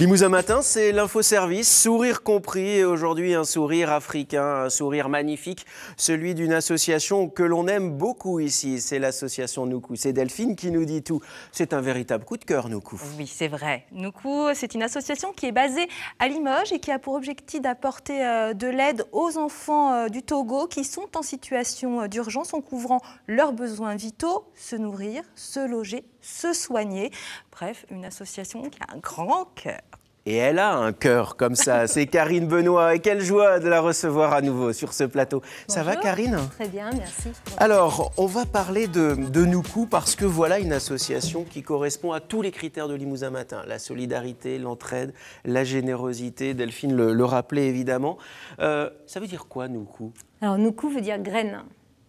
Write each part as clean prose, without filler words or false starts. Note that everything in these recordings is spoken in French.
Limousin Matin, c'est l'infoservice, sourire compris, et aujourd'hui un sourire africain, un sourire magnifique, celui d'une association que l'on aime beaucoup ici, c'est l'association Noukou. C'est Delphine qui nous dit tout. C'est un véritable coup de cœur, Noukou. Oui, c'est vrai. Noukou, c'est une association qui est basée à Limoges et qui a pour objectif d'apporter de l'aide aux enfants du Togo qui sont en situation d'urgence en couvrant leurs besoins vitaux, se nourrir, se loger, se soigner. Bref, une association qui a un grand cœur. Et elle a un cœur comme ça, c'est Karine Benoît. Et quelle joie de la recevoir à nouveau sur ce plateau. Bonjour. Ça va, Karine? Très bien, merci. Alors, on va parler de Noukou parce que voilà une association qui correspond à tous les critères de Limousin Matin. La solidarité, l'entraide, la générosité, Delphine le rappelait évidemment. Ça veut dire quoi, Noukou? Alors, Noukou veut dire graine.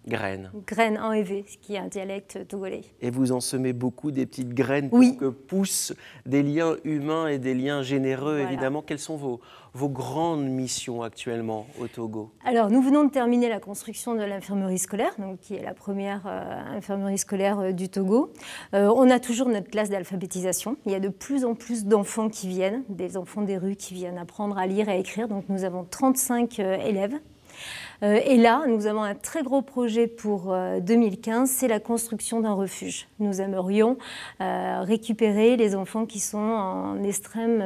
Graines. Graines en EV, ce qui est un dialecte togolais. Et vous en semez beaucoup des petites graines oui. pour que poussent des liens humains et des liens généreux, voilà. Évidemment. Quelles sont vos grandes missions actuellement au Togo? Alors, nous venons de terminer la construction de l'infirmerie scolaire, donc, qui est la première infirmerie scolaire du Togo. On a toujours notre classe d'alphabétisation. Il y a de plus en plus d'enfants qui viennent, des enfants des rues qui viennent apprendre à lire et à écrire. Donc, nous avons 35 élèves. Et là, nous avons un très gros projet pour 2015, c'est la construction d'un refuge. Nous aimerions récupérer les enfants qui sont en extrême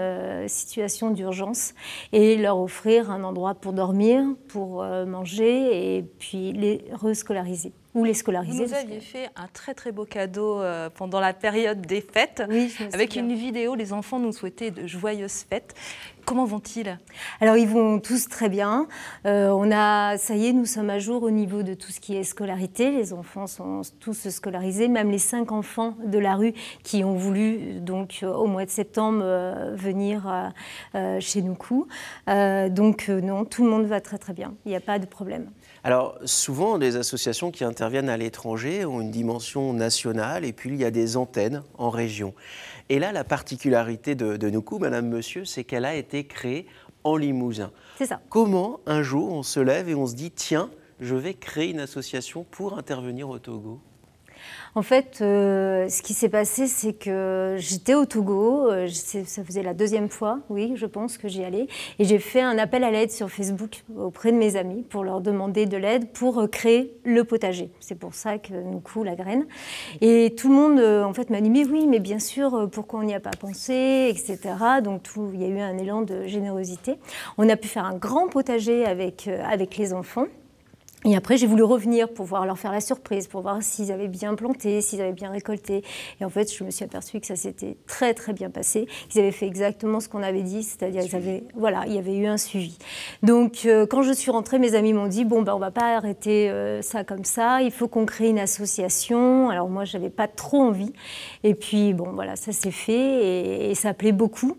situation d'urgence et leur offrir un endroit pour dormir, pour manger et puis les rescolariser. Ou les scolariser. Vous nous aviez fait un très très beau cadeau pendant la période des fêtes, oui, avec une vidéo, les enfants nous souhaitaient de joyeuses fêtes. Comment vont-ils? Alors ils vont tous très bien. Ça y est, nous sommes à jour au niveau de tout ce qui est scolarité. Les enfants sont tous scolarisés, même les 5 enfants de la rue qui ont voulu donc au mois de septembre venir chez Noukou. Non, tout le monde va très très bien. Il n'y a pas de problème. Alors souvent, les associations qui interviennent à l'étranger ont une dimension nationale et puis il y a des antennes en région. Et là, la particularité de Noukou, Madame, Monsieur, c'est qu'elle a été créée en Limousin. C'est ça. Comment un jour on se lève et on se dit tiens, je vais créer une association pour intervenir au Togo? En fait, ce qui s'est passé, c'est que j'étais au Togo, ça faisait la 2e fois, oui, je pense que j'y allais, et j'ai fait un appel à l'aide sur Facebook auprès de mes amis pour leur demander de l'aide pour créer le potager. C'est pour ça que Noukou, la graine. Et tout le monde, en fait, m'a dit, mais oui, mais bien sûr, pourquoi on n'y a pas pensé, etc. Donc, il y a eu un élan de générosité. On a pu faire un grand potager avec les enfants. Et après, j'ai voulu revenir pour voir leur faire la surprise, pour voir s'ils avaient bien planté, s'ils avaient bien récolté. Et en fait, je me suis aperçue que ça s'était très, très bien passé. Ils avaient fait exactement ce qu'on avait dit, c'est-à-dire il y avait eu un suivi. Donc, quand je suis rentrée, mes amis m'ont dit, bon, on ne va pas arrêter ça comme ça, il faut qu'on crée une association. Alors moi, je n'avais pas trop envie. Et puis, bon, voilà, ça s'est fait et ça plaît beaucoup.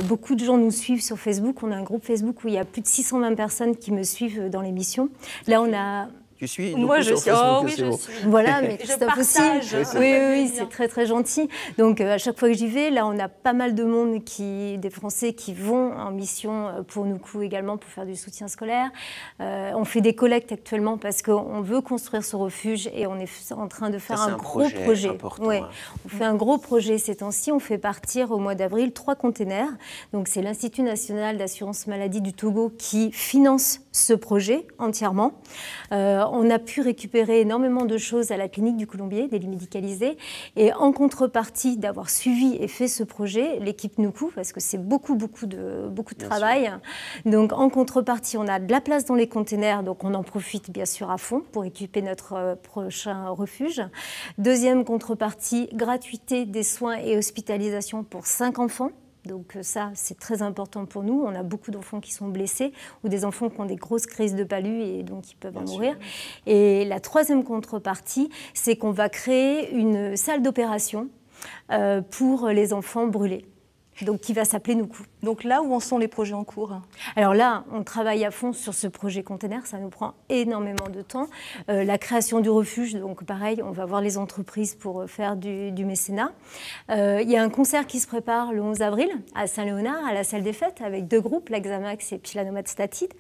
Beaucoup de gens nous suivent sur Facebook. On a un groupe Facebook où il y a plus de 620 personnes qui me suivent dans l'émission. Là, on a... Tu suis Moi, je suis. Oh, oui, je suis. Voilà, mais Christophe aussi. Oui, c'est très, très gentil. Donc, à chaque fois que j'y vais, là, on a pas mal de monde, des Français qui vont en mission pour Noukou également, pour faire du soutien scolaire. On fait des collectes actuellement parce qu'on veut construire ce refuge et on est en train de faire un gros projet. Ouais. On fait un gros projet ces temps-ci. On fait partir au mois d'avril 3 containers. Donc, c'est l'Institut national d'assurance maladie du Togo qui finance ce projet entièrement. On a pu récupérer énormément de choses à la clinique du Colombier, des lits médicalisés. Et en contrepartie d'avoir suivi et fait ce projet, l'équipe Noukou, parce que c'est beaucoup de travail. Donc en contrepartie, on a de la place dans les containers, donc on en profite bien sûr à fond pour équiper notre prochain refuge. Deuxième contrepartie, gratuité des soins et hospitalisation pour 5 enfants. Donc ça, c'est très important pour nous. On a beaucoup d'enfants qui sont blessés ou des enfants qui ont des grosses crises de palu et donc ils peuvent en mourir. Et la 3e contrepartie, c'est qu'on va créer une salle d'opération pour les enfants brûlés. Donc, qui va s'appeler Noukou. Donc là, où en sont les projets en cours? Alors là, on travaille à fond sur ce projet container, ça nous prend énormément de temps. La création du refuge, donc pareil, on va voir les entreprises pour faire du mécénat. Il y a un concert qui se prépare le 11 avril à Saint-Léonard, à la salle des fêtes, avec 2 groupes, l'Axamax et puis la Nomade Statique.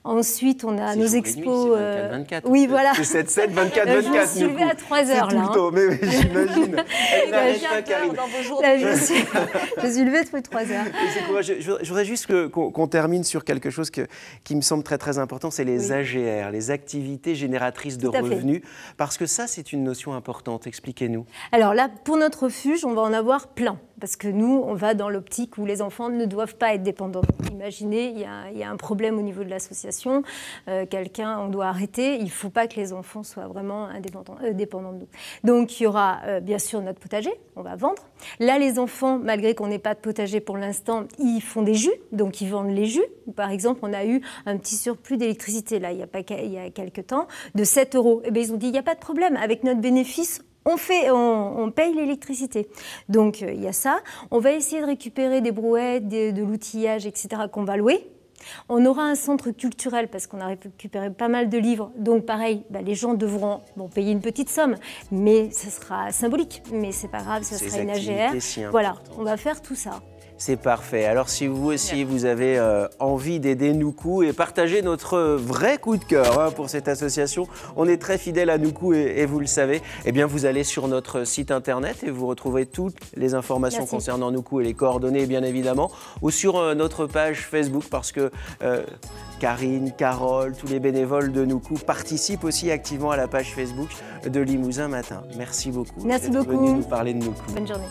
Ensuite, on a nos expos... 24-24. Oui, voilà. C'est 7-7, 24-24. Je me suis levée à 3 heures, là. C'est tout le temps, mais j'imagine. Elle n'arrête pas, Karine. Dans vos journées. Je suis levée depuis 3 heures. Je voudrais juste qu'on termine sur quelque chose qui me semble très très important, c'est les AGR, les activités génératrices de revenus, parce que ça c'est une notion importante. Expliquez-nous. Alors là, pour notre refuge, on va en avoir plein. Parce que nous, on va dans l'optique où les enfants ne doivent pas être dépendants. Imaginez, il y a un problème au niveau de l'association, on doit arrêter, il ne faut pas que les enfants soient vraiment dépendants de nous. Donc il y aura bien sûr notre potager, on va vendre. Là, les enfants, malgré qu'on n'ait pas de potager pour l'instant, ils font des jus, donc ils vendent les jus. Par exemple, on a eu un petit surplus d'électricité, là, il y a quelques temps, de 7 €. Eh bien, ils ont dit, il n'y a pas de problème, avec notre bénéfice, on paye l'électricité. Donc, il y a ça. On va essayer de récupérer des brouettes, de l'outillage, etc., qu'on va louer. On aura un centre culturel parce qu'on a récupéré pas mal de livres. Donc, pareil, les gens devront payer une petite somme, mais ce sera symbolique. Mais c'est pas grave, ça sera une AGR. Voilà, on va faire tout ça. C'est parfait. Alors si vous aussi, vous avez envie d'aider Nuku et partager notre vrai coup de cœur pour cette association, on est très fidèles à Nuku et vous le savez, eh bien vous allez sur notre site internet et vous retrouvez toutes les informations concernant Nuku et les coordonnées bien évidemment, ou sur notre page Facebook parce que Karine, Carole, tous les bénévoles de Nuku participent aussi activement à la page Facebook de Limousin Matin. Merci beaucoup. Merci beaucoup. D'être venu nous parler de Nuku. Bonne journée.